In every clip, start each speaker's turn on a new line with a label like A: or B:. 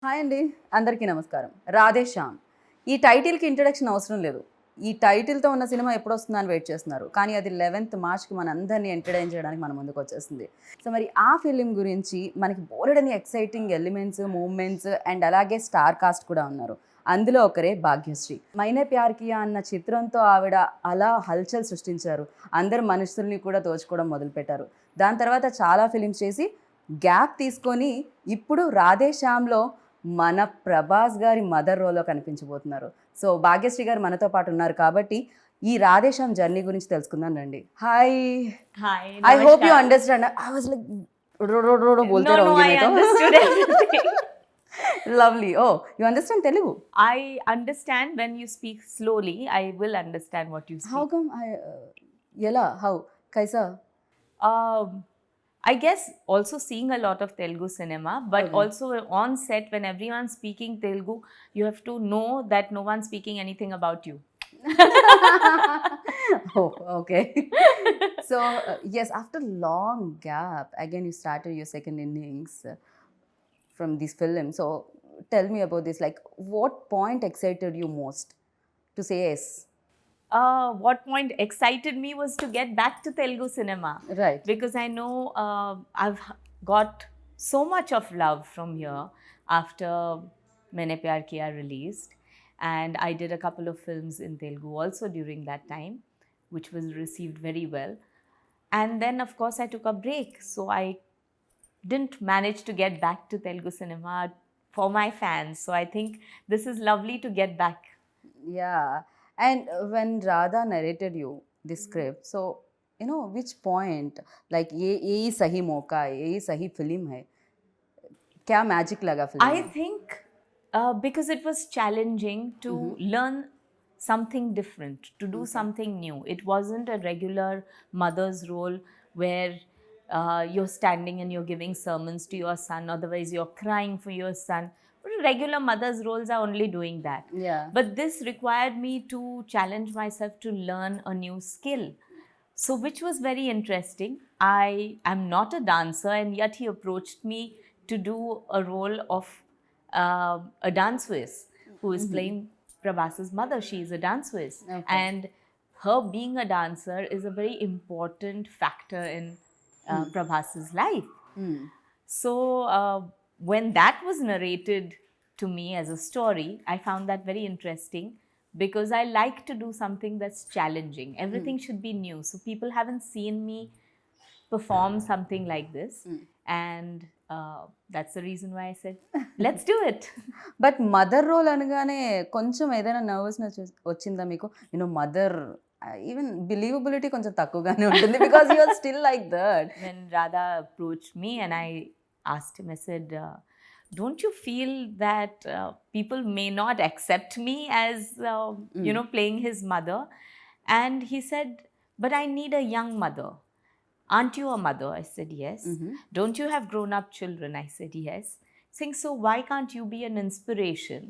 A: Hi అండి, అందరికీ నమస్కారం. రాధే శ్యామ్. ఈ టైటిల్కి ఇంట్రడక్షన్ అవసరం లేదు. ఈ టైటిల్తో ఉన్న సినిమా ఎప్పుడు వస్తుందని వెయిట్ చేస్తున్నారు, కానీ అది 11th మార్చ్కి మన అందరినీ ఎంటర్టైన్ చేయడానికి మన ముందుకు వచ్చేస్తుంది. సో మరి ఆ ఫిలిం గురించి మనకి బోలెడని ఎక్సైటింగ్ ఎలిమెంట్స్, మూమెంట్స్ అండ్ అలాగే స్టార్ కాస్ట్ కూడా ఉన్నారు. అందులో ఒకరే భాగ్యశ్రీ. మైనే ప్యార్ కియా అన్న చిత్రంతో ఆవిడ అలా హల్చల్ సృష్టించారు. అందరు మనుషుల్ని కూడా దోచుకోవడం మొదలుపెట్టారు. దాని తర్వాత చాలా ఫిలిమ్స్ చేసి గ్యాప్ తీసుకొని ఇప్పుడు రాధే శ్యామ్లో మన ప్రభాస్ గారి మదర్ రోల్లో కనిపించబోతున్నారు. సో భాగ్యశ్రీ గారు మనతో పాటు ఉన్నారు కాబట్టి ఈ రాధే శ్యామ్ జర్నీ గురించి తెలుసుకుందాం రండి. Hi.
B: Hi,
A: I hope you
B: Namaskar.
A: Understand. I was like రోడో బోల్తే
B: No,
A: రहोगे
B: I
A: मैं तो.
B: understood everything.
A: Lovely. Oh, you understand Telugu?
B: I understand when you speak slowly, I will understand what you speak.
A: How come ఎలా how kaisa?
B: Um, I guess also seeing a lot of Telugu cinema, but
A: Okay.
B: also on set when everyone's speaking Telugu, you have to know that no one's speaking anything about you.
A: Oh, okay. So yes, after long gap again you started your second innings from this film. So tell me about this, like what point excited you most to say yes?
B: What point excited me was to get back to Telugu cinema.
A: Right.
B: Because I know I've got so much of love from here after Maine Pyar Kiya released, and I did a couple of films in Telugu also during that time, which was received very well. And then of course I took a break, so I didn't manage to get back to Telugu cinema for my fans. So I think this is lovely to get back.
A: Yeah. And when Radha narrated you the script, so you know which point, like ये ही सही मौका है, ये ही सही film है, क्या magic लगा film
B: I
A: में?
B: think because it was challenging to learn something different, to do something new. It wasn't a regular mother's role where you're standing and you're giving sermons to your son, otherwise you're crying for your son. Regular mother's roles are only doing that.
A: Yeah.
B: But this required me to challenge myself to learn a new skill. So, which was very interesting. I am not a dancer, and yet he approached me to do a role of a dance whiz who is playing Prabhas's mother. She is a dance whiz.
A: Okay.
B: And her being a dancer is a very important factor in Prabhas's life.
A: Hmm.
B: So, when that was narrated to me as a story, I found that very interesting because I like to do something that's challenging. Everything should be new. So, people haven't seen me perform something like this. And that's the reason why I said, let's do it.
A: But mother role అనగానే కొంచెం ఏదైనా nervousness వచ్చిందా మీకు? You know mother even believability కొంచెం తక్కువగానే ఉంటుంది because you are still like that.
B: When Radha approached me and I asked him, I said, don't you feel that people may not accept me as, playing his mother? And he said, but I need a young mother. Aren't you a mother? I said, yes. Don't you have grown up children? I said, yes. Saying, so why can't you be an inspiration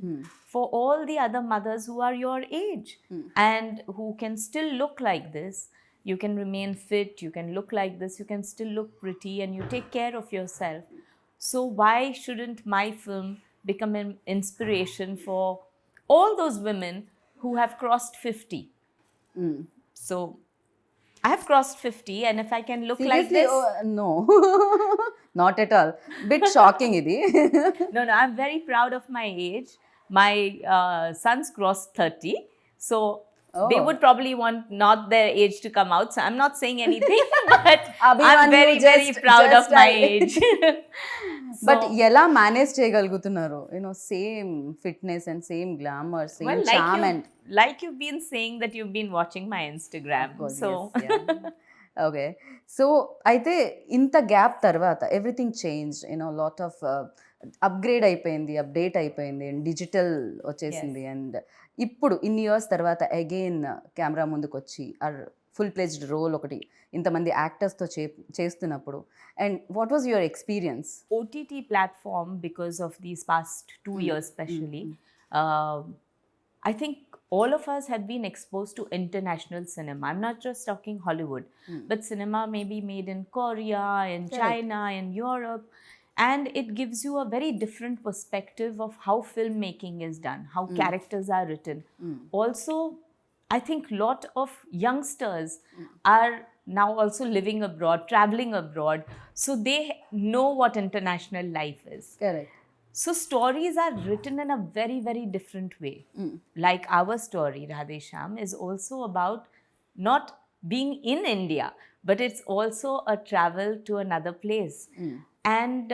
B: for all the other mothers who are your age and who can still look like this? You can remain fit, you can look like this, you can still look pretty, and you take care of yourself. So why shouldn't my film become an inspiration for all those women who have crossed 50? So I have crossed 50, and if I can look like this...
A: no not at all. Bit shocking ఇది.
B: No, I'm very proud of my age. My sons crossed 30. So they would probably want not their age to come out. So I'm not saying anything, but I'm very, very proud of my age.
A: But ఎలా manage చేయగలుగుతున్నారు? You know same fitness and same glamour, same
B: Well,
A: charm and
B: like you've been saying that you've been watching my Instagram. So
A: okay. So అయితే ఇంత gap తర్వాత everything change, you know lot of upgrade అయిపోయింది, update అయిపోయింది, digital వచ్చేసింది. And ఇప్పుడు ఇన్ని years తర్వాత again camera ముందుకు వచ్చి ఫుల్ ప్లేజ్డ్ రోల్ ఒకటి ఇంతమంది యాక్టర్స్తో చేస్తున్నప్పుడు, and what was your experience?
B: OTT platform, because of these past 2 years especially, I think all of us have been exposed to international cinema. I'm not just talking Hollywood, but cinema may be made in Korea, in China, in Europe. and it gives you a very different perspective of how filmmaking is done, how characters are written. Also, I think lot of youngsters are now also living abroad, traveling abroad, so they know what international life is.
A: Correct.
B: So stories are written in a very, very different way. Like our story, Radhe Shyam, is also about not being in India, but it's also a travel to another place. And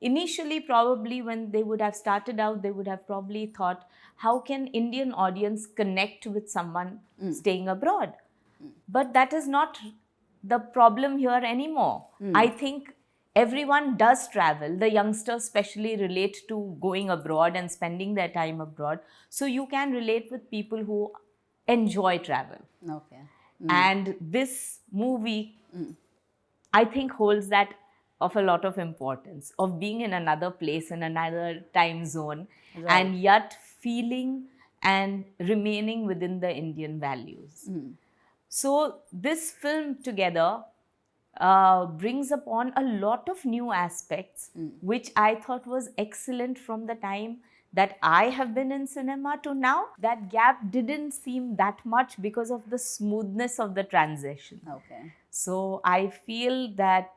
B: initially, probably when they would have started out, they would have probably thought, how can Indian audience connect with someone staying abroad? But that is not the problem here anymore. I think everyone does travel. The youngsters especially relate to going abroad and spending their time abroad. So you can relate with people who enjoy travel.
A: Okay.
B: And this movie, I think, holds that of a lot of importance, of being in another place, in another time zone, and yet feeling and remaining within the Indian values. So this film together brings upon a lot of new aspects, which I thought was excellent from the time that I have been in cinema to now. That gap didn't seem that much because of the smoothness of the transition.
A: Okay.
B: So I feel that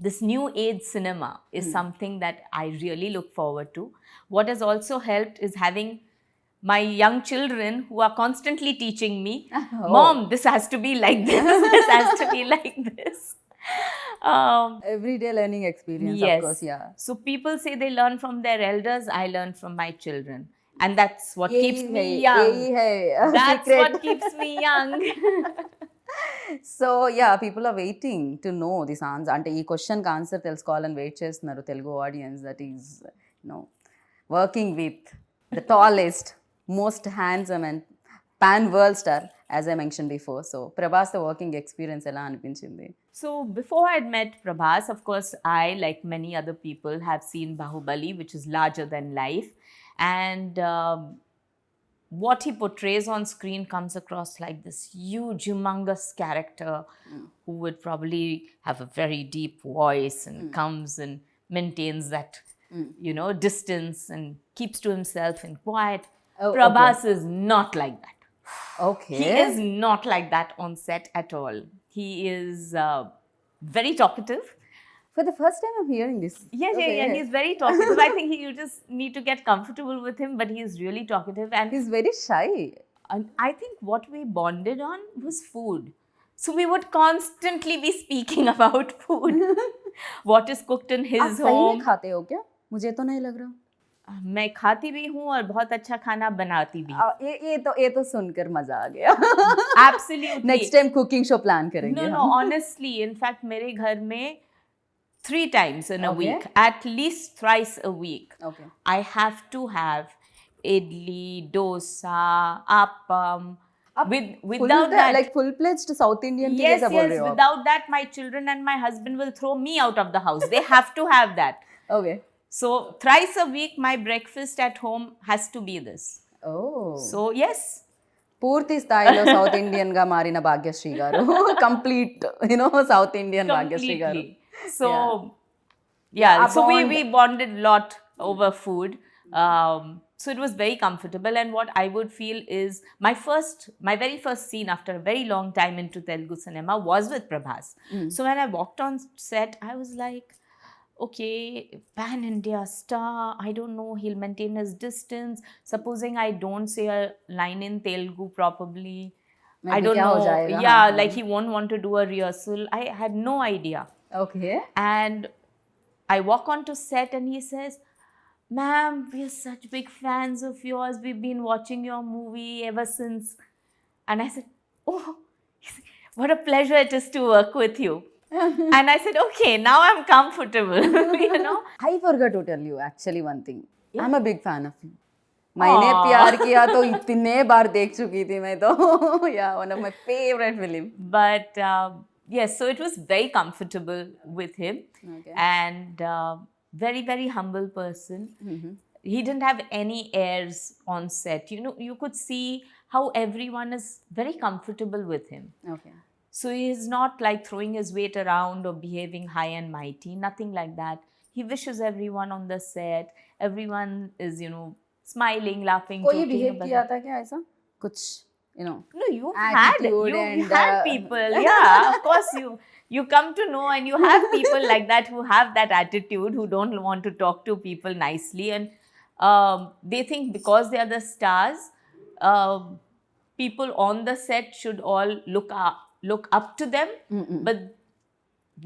B: this new age cinema is something that I really look forward to. What has also helped is having my young children who are constantly teaching me, Mom, this has to be like this, this has to be like this.
A: Everyday learning experience,
B: Yes.
A: of course, yeah.
B: So people say they learn from their elders, I learn from my children. And that's what keeps me young. That's what keeps me young.
A: So yeah, people are waiting to know this answer. అంటే ఈ క్వశ్చన్కి answer తెలుసుకోవాలని wait చేస్తున్నారు Telugu audience. That is working with the tallest, most handsome and pan world star, as I mention before. So Prabhas తో working experience ఎలా అనిపించింది?
B: So before I'd met Prabhas, of course, I, like many other people, have seen Bahubali, which is larger than life. And what he portrays on screen comes across like this huge, humongous character who would probably have a very deep voice and comes and maintains that, distance and keeps to himself and quiet. Prabhas is not like that.
A: Okay.
B: He is not like that on set at all. He is very talkative.
A: For the first time I'm hearing this.
B: Yeah. He's very talkative. I think you just need to get comfortable with him, but he is really talkative. And
A: He's very shy.
B: I think what we bonded on was food. So we would constantly be speaking about food. What is cooked in his
A: आप सही में
B: home.
A: खाते हो क्या? मुझे तो नहीं लग रहा.
B: मैं खाती भी हूँ और बहुत अच्छा खाना बनाती भी.
A: ये तो सुनकर मजा आ गया.
B: Absolutely.
A: Next time cooking show plan करेंगे.
B: No, honestly, in fact, मेरे घर में 3 times in a week, at least thrice a week, I have to have idli, dosa, appam. Without that,
A: like full-fledged South Indian.
B: yes, without that, my children and my husband will throw me out of the house. They have to have that.
A: Okay.
B: So thrice a week, my breakfast at home has to be this.
A: Oh.
B: So yes.
A: పూర్తి స్థాయిలో south Indian గా మారిన భాగ్యశ్రీ గారు. Complete south Indian Bhagyashree గారు.
B: So so we bonded a lot over food. So it was very comfortable, and what I would feel is my very first scene after a very long time into Telugu cinema was with Prabhas. So when I walked on set, I was like, okay, pan India star, I don't know, he'll maintain his distance. Supposing I don't say a line in Telugu properly, I don't know. Yeah, like he won't want to do a rehearsal. I had no idea.
A: Okay.
B: And I walk onto set and he says, "Ma'am, we're such big fans of yours. We've been watching your movie ever since." And I said, "Oh, what a pleasure it is to work with you." And I said, "Okay, now I'm comfortable."
A: I forgot to tell you actually one thing. I'm a big fan of you. मैंने प्यार किया तो इतने बार देख चुकी थी मैं तो. Yeah, one of my favorite film.
B: But yes, so it was very comfortable with him.
A: Okay.
B: And very, very humble person. He didn't have any airs on set. You could see how everyone is very comfortable with him.
A: Okay.
B: So he is not like throwing his weight around or behaving high and mighty, nothing like that. He wishes everyone on the set, everyone is, smiling, laughing,
A: कोई
B: joking
A: behave
B: about
A: किया
B: it.
A: था क्या ऐसा कुछ
B: No, you've
A: attitude
B: you
A: and
B: had people, yeah, of course you come to know, and you have people like that who have that attitude, who don't want to talk to people nicely, and they think because they are the stars, people on the set should all look up to them, but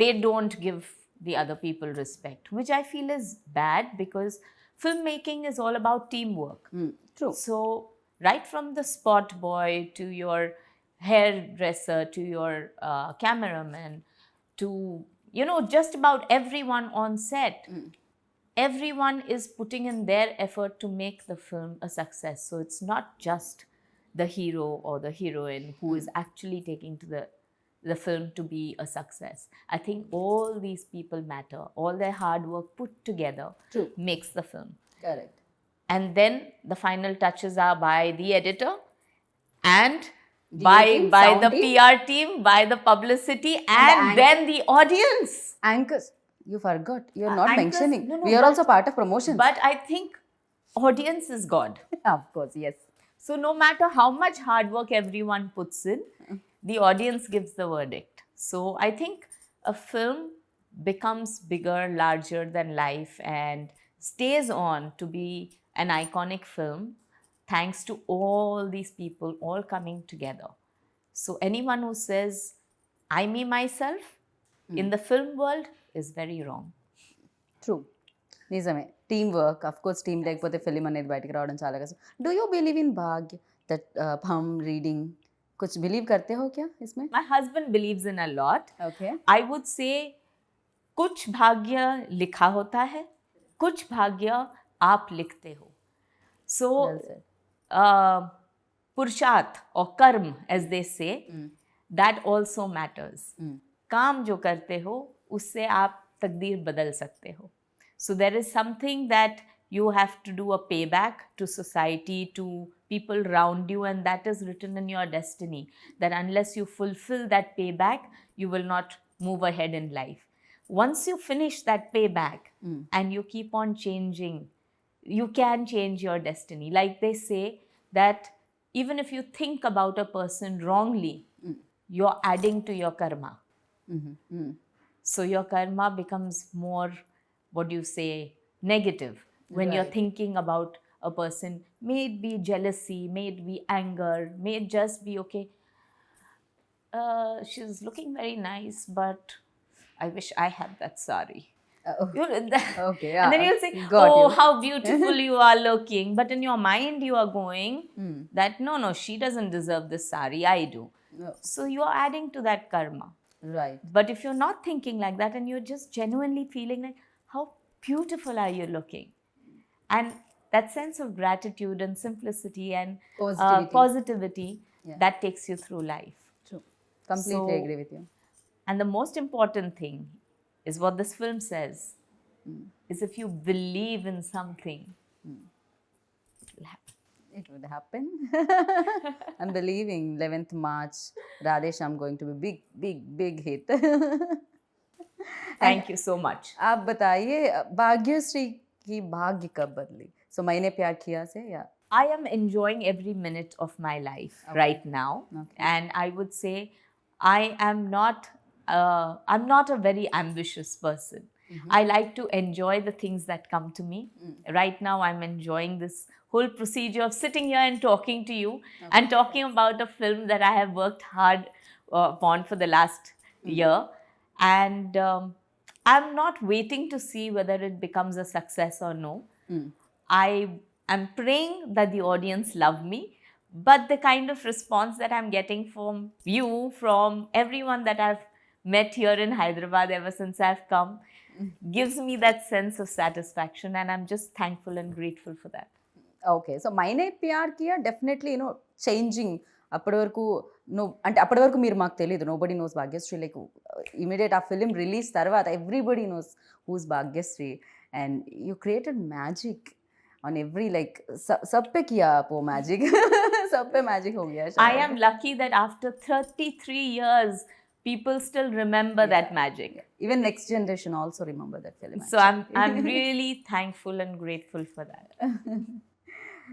B: they don't give the other people respect, which I feel is bad, because filmmaking is all about teamwork.
A: true.
B: So, right from the spot boy to your hairdresser to your cameraman to, just about everyone on set, everyone is putting in their effort to make the film a success. So, it's not just the hero or the heroine who is actually taking to the film to be a success. I think all these people matter. All their hard work put together
A: True.
B: makes the film.
A: Correct.
B: And then the final touches are by the editor and
A: DA
B: by
A: team,
B: the
A: sound team.
B: PR team, by the publicity, and then the audience.
A: Anchors, you forgot. You're not
B: Anchors-
A: mentioning.
B: no,
A: We are
B: but-
A: also part of promotions.
B: But I think audience is God.
A: Of course, yes.
B: So no matter how much hard work everyone puts in, the audience gives the verdict. So I think a film becomes bigger, larger than life, and stays on to be an iconic film thanks to all these people all coming together. So anyone who says, I, me, myself, in the film world is very wrong.
A: True నిజమే team work of course team లేకపోతే film అనేది బయటికి రావడం చాలా కష్టం do you believe इन भाग्य that हम reading कुछ बिलीव करते हो क्या इसमें
B: My husband believes in a lot.
A: Okay
B: I would say कुछ भाग्य लिखा होता है, कुछ भाग्य आप लिखते हो. So, पुरुषार्थ or कर्म, as they say, that also matters. काम जो करते हो उससे आप तकदीर बदल सकते हो. So there is something that you have to do a payback to society, to people around you, and that is written in your destiny, that unless you fulfill that payback, you will not move ahead in life. Once you finish that payback and you keep on changing, you can change your destiny. Like they say that even if you think about a person wrongly, you're adding to your karma. So your karma becomes more, what do you say, negative when you're
A: Right.
B: thinking about a person. May it be jealousy, may it be anger, may it just be, okay, she's looking very nice, but I wish I had that sari.
A: Okay,
B: And then
A: yeah,
B: you'll say,
A: got
B: oh,
A: you.
B: how beautiful you are looking. But in your mind, you are going that, no, she doesn't deserve this sari, I do.
A: No.
B: So you are adding to that karma.
A: Right.
B: But if you're not thinking like that and you're just genuinely feeling like, how beautiful are you looking? And that sense of gratitude and simplicity and positivity
A: Yeah.
B: that takes you through life.
A: True. Completely
B: So-
A: agree with you.
B: And the most important thing is what this film says is if you believe in something, it will happen.
A: It would happen. I'm believing 11th March, Radhe Shyam going to be big hit.
B: Thank you so much.
A: आप बताइए भाग्यश्री की भाग्य कब बदली सो मैंने प्यार किया से या
B: I am enjoying every minute of my life right now.
A: Okay.
B: And I would say I'm not a very ambitious person. I like to enjoy the things that come to me. Right now, I'm enjoying this whole procedure of sitting here and talking to you and talking about a film that I have worked hard upon for the last year. And I'm not waiting to see whether it becomes a success or no. I am praying that the audience love me, but the kind of response that I'm getting from you, from everyone that I've met here in Hyderabad ever since I've come, gives me that sense of satisfaction, and I'm just thankful and grateful for that.
A: Okay so Maine Pyar Kiya definitely changing అప్పటి వరకు అంటే అప్పటి వరకు మీరు మాకు తెలియదు nobody knows Bhagyashree like immediate ఆ film release తర్వాత everybody knows who's Bhagyashree and you created magic on every like सब पे किया आप वो मैजिक सब पे मैजिक हो गया
B: I am lucky that after 33 years people still remember that magic.
A: Even next generation also remember that film.
B: So I'm really thankful and grateful for that.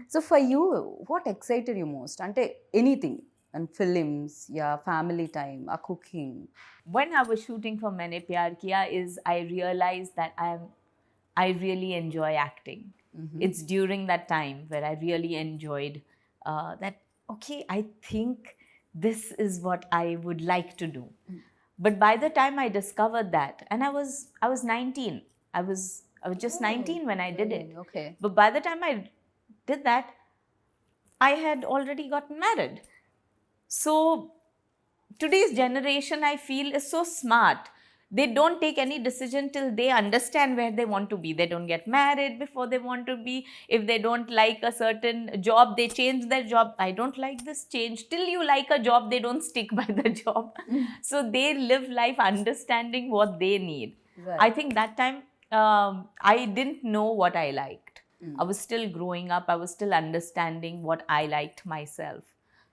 A: So for you, what excited you most? Ante anything, and films, yeah, family time, or cooking.
B: When I was shooting for Maine Pyar Kiya is I realized that I really enjoy acting. It's during that time where I really enjoyed that, okay, I think this is what I would like to do. But by the time I discovered that, and I was 19, I was just 19 when I did it.
A: Okay.
B: But by the time I did that, I had already gotten married. So today's generation, I feel, is so smart. They don't take any decision till they understand where they want to be. They don't get married before they want to be. If they don't like a certain job, they change their job. I don't like this, change. Till you like a job, they don't stick by the job. So they live life understanding what they need.
A: Right.
B: I think that time I didn't know what I liked. I was still growing up. I was still understanding what I liked myself.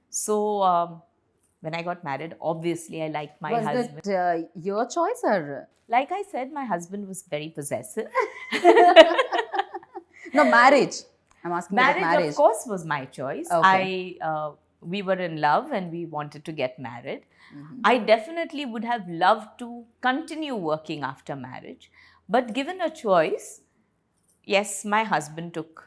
B: So when I got married, obviously I liked my husband.
A: Was that your choice or?
B: Like I said, my husband was very possessive.
A: No, marriage. I'm asking about marriage.
B: Of course, was my choice.
A: Okay.
B: We were in love and we wanted to get married. I definitely would have loved to continue working after marriage. But given a choice, yes, my husband took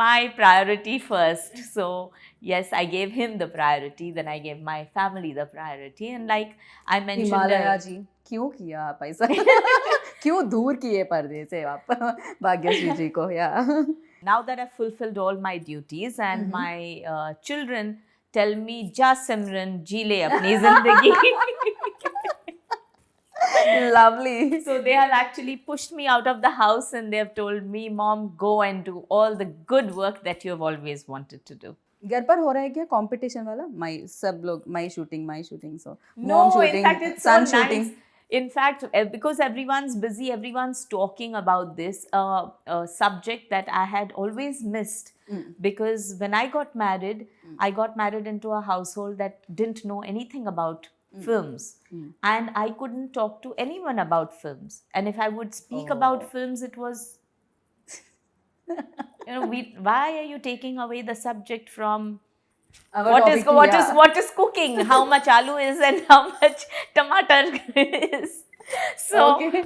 B: my priority first. So yes, I gave him the priority, then I gave my family the priority. And like I mentioned,
A: Himalaya जी क्यों किया आप ऐसा? क्यों दूर किए पर्दे से आप भाग्यश्री जी को? Yeah.
B: Now that I've fulfilled all my duties and my children tell me, "Ja Simran, ji le apni zindagi."
A: Lovely.
B: So they have actually pushed me out of the house and they have told me, "Mom, go and do all the good work that you have always wanted to do."
A: घर पर हो रहा है क्या competition वाला? सब लोग my shooting so
B: No, in fact, it's so
A: सन
B: nice.
A: Shooting.
B: In fact, because everyone's busy, everyone's talking about this subject that I had always missed. Because when I got married into a household that didn't know anything about films. And I couldn't talk to anyone about films. And if I would speak about films, it was, why are you taking away the subject from what is cooking, how much aloo is and how much tomato is. So
A: Okay.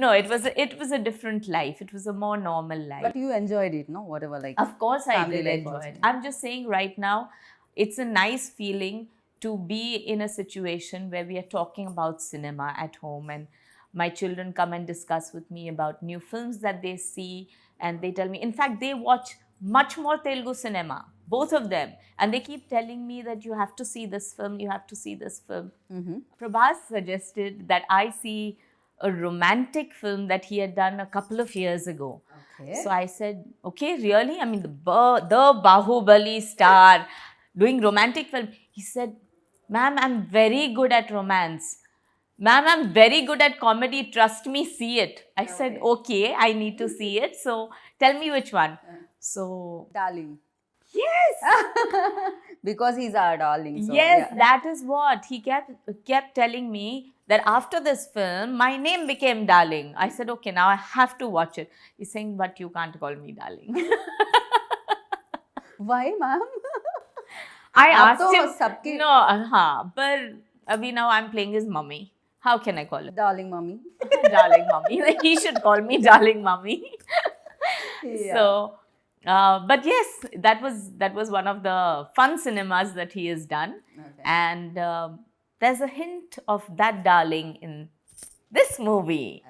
B: no, it was a different life. It was a more normal life.
A: But you enjoyed it, no? Whatever, like.
B: Of course I
A: family
B: did
A: life
B: enjoy
A: also.
B: it. I'm just saying right now, it's a nice feeling to be in a situation where we are talking about cinema at home and my children come and discuss with me about new films that they see and they tell me, in fact, they watch much more Telugu cinema, both of them, and they keep telling me that you have to see this film, you have to see this film. Prabhas suggested that I see a romantic film that he had done a couple of years ago.
A: Okay.
B: So I said, okay, really? I mean, the Bahubali star doing romantic film. He said, "Ma'am, I'm very good at romance. Ma'am, I'm very good at comedy. Trust me, see it." I said, okay, I need to see it. So tell me which one. So,
A: Darling.
B: yes.
A: Because he's our darling. So,
B: Yes,
A: yeah.
B: that is what. He kept telling me that after this film, my name became Darling. I said, okay, now I have to watch it. He's saying, but you can't call me Darling.
A: Why, ma'am?
B: I
A: आप
B: asked
A: तो
B: him.
A: सबके-
B: No, but Abhi, now I'm playing his mummy. How can I call him?
A: Darling mommy.
B: Darling mummy. He should call me Darling mummy.
A: Yeah.
B: So, but yes, that was one of the fun cinemas that he has done.
A: Okay.
B: And there's a hint of that darling in this movie.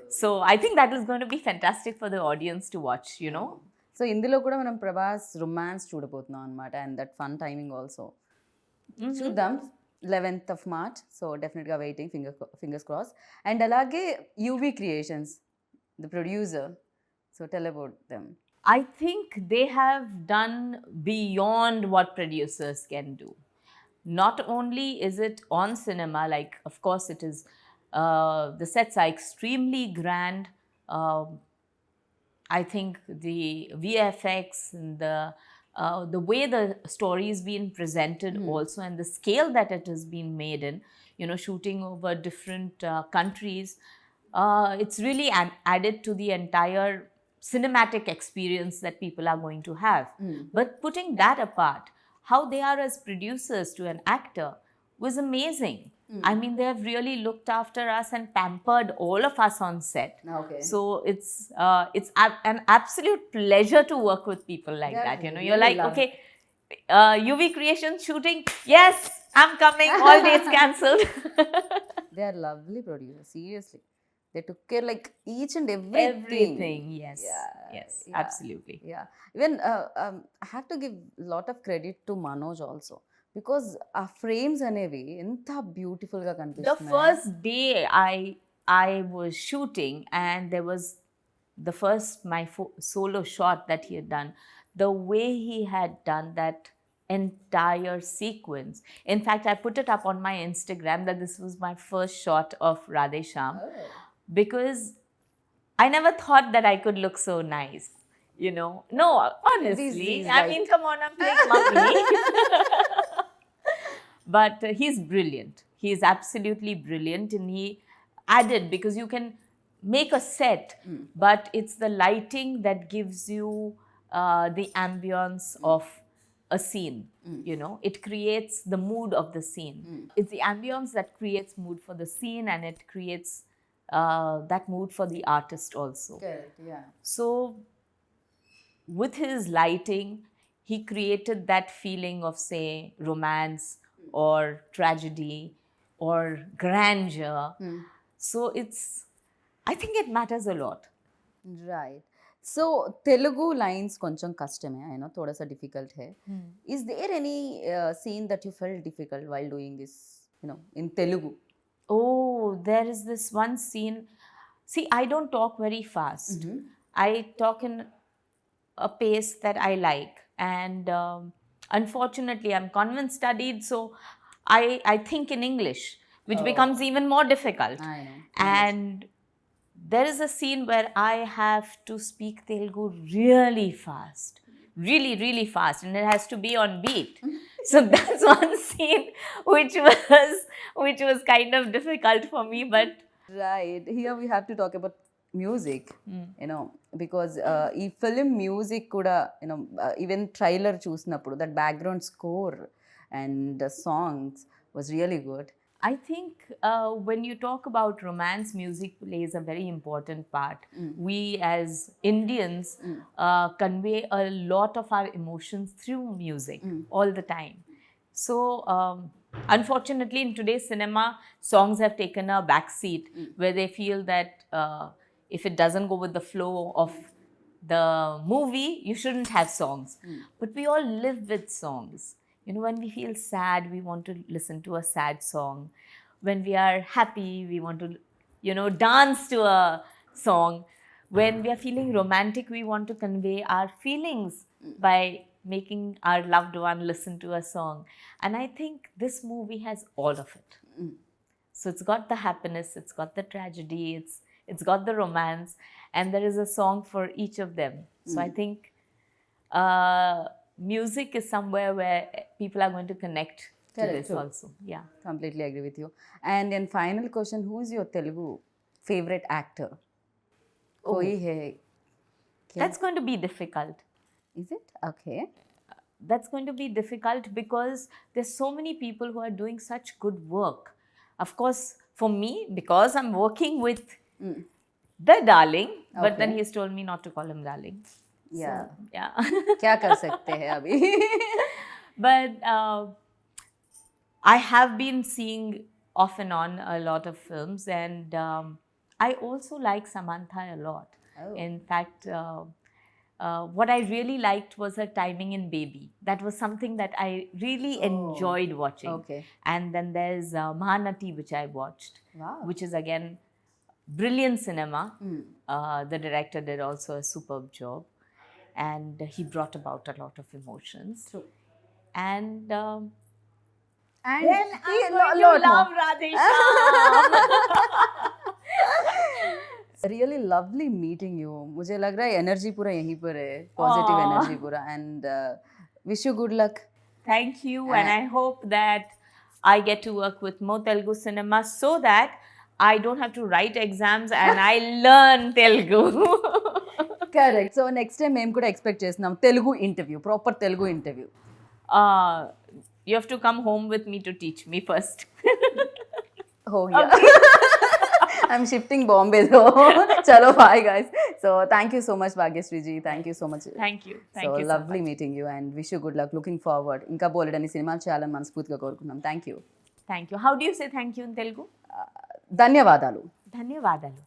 B: So I think that is going to be fantastic for the audience to watch,
A: so ఇందులో కూడా మనం Prabhas romance చూడబోతున్నాం అనమాట and that fun timing also చూద్దాం 11th of March. So డెఫినెట్గా waiting fingers cross. And అలాగే UV creations the producer, so tell about them.
B: I think they have done beyond what producers can do. Not only is it on cinema, like of course it is, the sets are extremely grand. I think the VFX and the the way the story is being presented also, and the scale that it has been made in, shooting over different countries, it's really added to the entire cinematic experience that people are going to have. But putting that apart, how they are as producers to an actor was amazing. I mean, they have really looked after us and pampered all of us on set.
A: Okay.
B: So it's an absolute pleasure to work with people like that.
A: Definitely.
B: You're
A: Really
B: like,
A: love
B: okay, UV Creations shooting, yes, I'm coming, all dates cancelled.
A: They are lovely producers, seriously. They took care like each and everything.
B: Everything, yes. Yes,
A: Yeah.
B: absolutely.
A: Yeah. Even I have to give a lot of credit to Manoj also. Because ఆ frames అనేవి ఎంత beautiful గా
B: The
A: కనిపిస్తున్నాయి.
B: first day I was shooting, and there was the first my solo shot that he had done, the way he had done that entire sequence. In fact, I put it up on my Instagram that this was my first shot of Radhe Shyam, because I never thought that I could look so nice. No, honestly.
A: These
B: I mean, come on, I'm playing mummy. But he's brilliant. He's absolutely brilliant, and he added, because you can make a set, but it's the lighting that gives you the ambience of a scene. It creates the mood of the scene. It's the ambience that creates mood for the scene, and it creates that mood for the artist also.
A: Correct, yeah.
B: So with his lighting, he created that feeling of, say, romance or tragedy or grandeur. So I think it matters a lot.
A: Right. So Telugu lines కొంచెం కష్టమే, I know थोड़ा सा difficult है. Is there any scene that you felt difficult while doing this, in Telugu?
B: Oh, there is this one scene. See, I don't talk very fast. I talk in a pace that I like, and unfortunately I'm convent studied, so I think in English, which becomes even more difficult.
A: I know.
B: And there is a scene where I have to speak Telugu really fast, really, really fast, and it has to be on beat. So that's one scene which was kind of difficult for me, but
A: Right. Here we have to talk about music, because ఈ film music కూడా even trailer చూసినప్పుడు that background score and songs was really good.
B: I think when you talk about romance, music plays a very important part. We as Indians convey a lot of our emotions through music all the time. So unfortunately, in today's cinema, songs have taken a back seat, where they feel that if it doesn't go with the flow of the movie, you shouldn't have songs. But we all live with songs. When we feel sad, we want to listen to a sad song. When we are happy, we want to, dance to a song. When we are feeling romantic, we want to convey our feelings by making our loved one listen to a song. And I think this movie has all of it. So it's got the happiness, it's got the tragedy, it's got the romance, and there is a song for each of them. So I think music is somewhere where people are going to connect to
A: Correct,
B: this
A: true.
B: also. Yeah.
A: Completely agree with you. And then final question, who is your Telugu favorite actor? कोई है क्या?
B: That's going to be difficult.
A: Is it? Okay.
B: That's going to be difficult because there's so many people who are doing such good work. Of course, for me, because I'm working with the darling, but then
A: Okay.
B: he's told me not to call him darling.
A: Yeah.
B: So, yeah.
A: क्या कर सकते हैं अभी?
B: But I have been seeing off and on a lot of films, and I also like Samantha a lot.
A: Oh.
B: In fact, what I really liked was her timing in Baby. That was something that I really enjoyed watching.
A: Okay.
B: And then there's Mahanati, which I watched,
A: Wow.
B: which is again brilliant cinema. The director did also a superb job, and he brought about a lot of emotions.
A: True.
B: And
A: And
B: then I'm going to
A: lot
B: love
A: more.
B: Radhe Shyam.
A: Really lovely meeting you. मुझे लग रहा है energy पूरा यहीं पर है, positive energy पूरा. And wish you good luck.
B: Thank you, and I hope that I get to work with more Telugu cinema so that I don't have to write exams and I learn Telugu.
A: Correct. So next time మేము కూడా expect చేస్తున్నాం Telugu interview, proper Telugu interview.
B: You have to come home with me to teach me first.
A: Oh yeah. I'm shifting Bombay though. Chalo, bye guys. So thank you so much Bhagyashree ji. Thank you so much.
B: Thank you. Thank
A: So
B: you
A: lovely
B: so much.
A: meeting you and wish you good luck. Looking forward. ఇంకా బోలెడని సినిమాలు చేయాలని మనస్ఫూర్తిగా కోరుకుందాం. Thank you.
B: Thank you. How do you say thank you in Telugu?
A: ధన్యవాదాలు.
B: ధన్యవాదాలు.